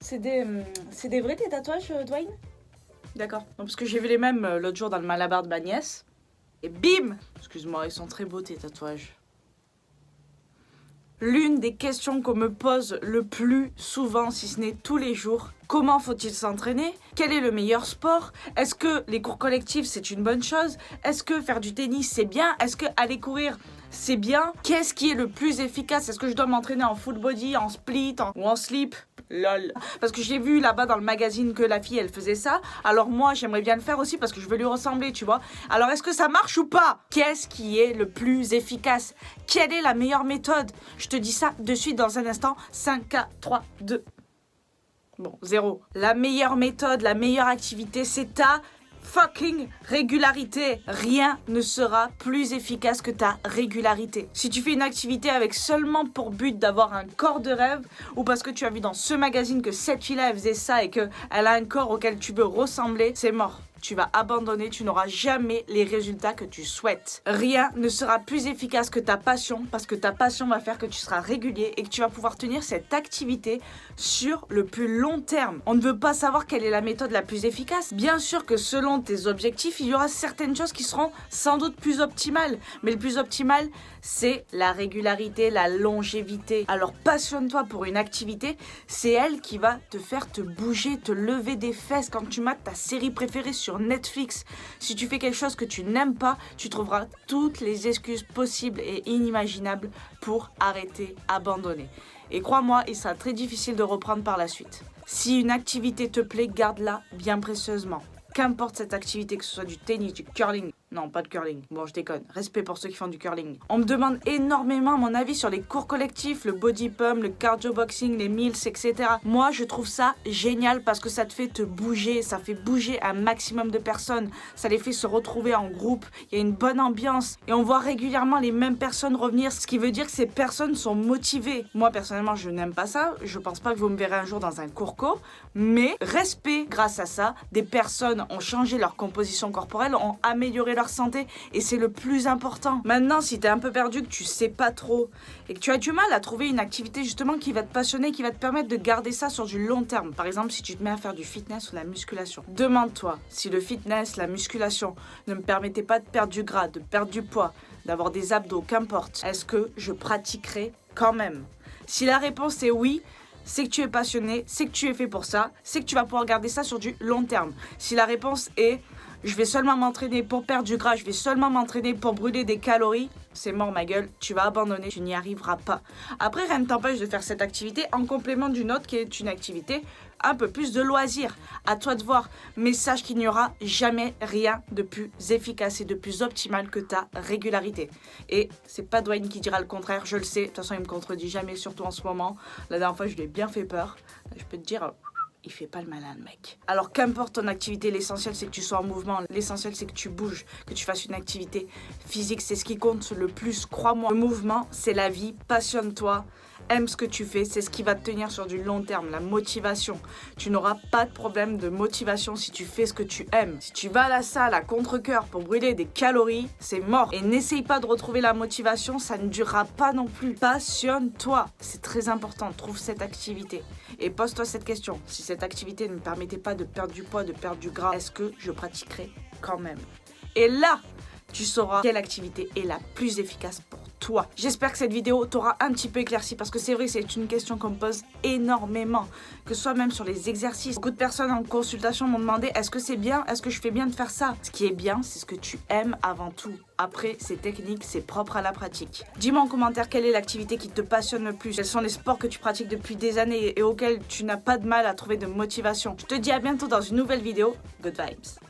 C'est des vrais tes tatouages, Dwayne? D'accord. Non, parce que j'ai vu les mêmes l'autre jour dans le malabar de ma nièce. Et bim! Excuse-moi, ils sont très beaux tes tatouages. L'une des questions qu'on me pose le plus souvent, si ce n'est tous les jours, comment faut-il s'entraîner? Quel est le meilleur sport? Est-ce que les cours collectifs c'est une bonne chose? Est-ce que faire du tennis c'est bien? Est-ce que aller courir c'est bien? Qu'est-ce qui est le plus efficace? Est-ce que je dois m'entraîner en full body, en split ou en slip? Lol. Parce que j'ai vu là-bas dans le magazine que la fille elle faisait ça. Alors moi j'aimerais bien le faire aussi parce que je veux lui ressembler, tu vois. Alors est-ce que ça marche ou pas? Qu'est-ce qui est le plus efficace? Quelle est la meilleure méthode? Je te dis ça de suite dans un instant. 5, 4, 3, 2. Bon, 0. La meilleure méthode, la meilleure activité, c'est ta fucking régularité. Rien ne sera plus efficace que ta régularité. Si tu fais une activité avec seulement pour but d'avoir un corps de rêve, ou parce que tu as vu dans ce magazine que cette fille-là elle faisait ça et qu'elle a un corps auquel tu veux ressembler, c'est mort. Tu vas abandonner, tu n'auras jamais les résultats que tu souhaites. Rien ne sera plus efficace que ta passion, parce que ta passion va faire que tu seras régulier et que tu vas pouvoir tenir cette activité sur le plus long terme. On ne veut pas savoir quelle est la méthode la plus efficace. Bien sûr que selon tes objectifs, il y aura certaines choses qui seront sans doute plus optimales. Mais le plus optimal, c'est la régularité, la longévité. Alors passionne-toi pour une activité, c'est elle qui va te faire te bouger, te lever des fesses quand tu mates ta série préférée sur Netflix. Si tu fais quelque chose que tu n'aimes pas, tu trouveras toutes les excuses possibles et inimaginables pour arrêter, abandonner. Et crois-moi, il sera très difficile de reprendre par la suite. Si une activité te plaît, garde-la bien précieusement. Qu'importe cette activité, que ce soit du tennis, du curling. Non, pas de curling. Bon, je déconne. Respect pour ceux qui font du curling. On me demande énormément mon avis sur les cours collectifs, le body pump, le cardio boxing, les mills, etc. Moi, je trouve ça génial parce que ça te fait te bouger. Ça fait bouger un maximum de personnes. Ça les fait se retrouver en groupe. Il y a une bonne ambiance. Et on voit régulièrement les mêmes personnes revenir. Ce qui veut dire que ces personnes sont motivées. Moi, personnellement, je n'aime pas ça. Je pense pas que vous me verrez un jour dans un cours co. Mais respect, grâce à ça, des personnes ont changé leur composition corporelle, ont amélioré leur santé et c'est le plus important. Maintenant, si t'es un peu perdu, que tu sais pas trop et que tu as du mal à trouver une activité justement qui va te passionner, qui va te permettre de garder ça sur du long terme. Par exemple, si tu te mets à faire du fitness ou de la musculation, demande-toi si le fitness, la musculation ne me permettait pas de perdre du gras, de perdre du poids, d'avoir des abdos, qu'importe. Est-ce que je pratiquerai quand même? Si la réponse est oui, c'est que tu es passionné, c'est que tu es fait pour ça, c'est que tu vas pouvoir garder ça sur du long terme. Si la réponse est je vais seulement m'entraîner pour perdre du gras, je vais seulement m'entraîner pour brûler des calories, c'est mort ma gueule, tu vas abandonner, tu n'y arriveras pas. Après, rien ne t'empêche de faire cette activité en complément d'une autre qui est une activité un peu plus de loisir. À toi de voir, mais sache qu'il n'y aura jamais rien de plus efficace et de plus optimal que ta régularité. Et c'est pas Dwayne qui dira le contraire, je le sais, de toute façon il me contredit jamais, surtout en ce moment. La dernière fois je lui ai bien fait peur, je peux te dire... il fait pas le malin, le mec. Alors qu'importe ton activité, l'essentiel c'est que tu sois en mouvement, l'essentiel c'est que tu bouges, que tu fasses une activité physique, c'est ce qui compte le plus, crois-moi. Le mouvement, c'est la vie, passionne-toi, aime ce que tu fais, c'est ce qui va te tenir sur du long terme, la motivation. Tu n'auras pas de problème de motivation si tu fais ce que tu aimes. Si tu vas à la salle à contre-cœur pour brûler des calories, c'est mort. Et n'essaye pas de retrouver la motivation, ça ne durera pas non plus. Passionne-toi, c'est très important, trouve cette activité. Et pose-toi cette question, si cette activité ne me permettait pas de perdre du poids, de perdre du gras, est-ce que je pratiquerais quand même? Et là, tu sauras quelle activité est la plus efficace pour toi. J'espère que cette vidéo t'aura un petit peu éclairci parce que c'est vrai, c'est une question qu'on me pose énormément, que ce soit même sur les exercices. Beaucoup de personnes en consultation m'ont demandé est-ce que c'est bien, est-ce que je fais bien de faire ça? Ce qui est bien, c'est ce que tu aimes avant tout. Après, c'est technique, c'est propre à la pratique. Dis-moi en commentaire quelle est l'activité qui te passionne le plus. Quels sont les sports que tu pratiques depuis des années et auxquels tu n'as pas de mal à trouver de motivation. Je te dis à bientôt dans une nouvelle vidéo. Good vibes.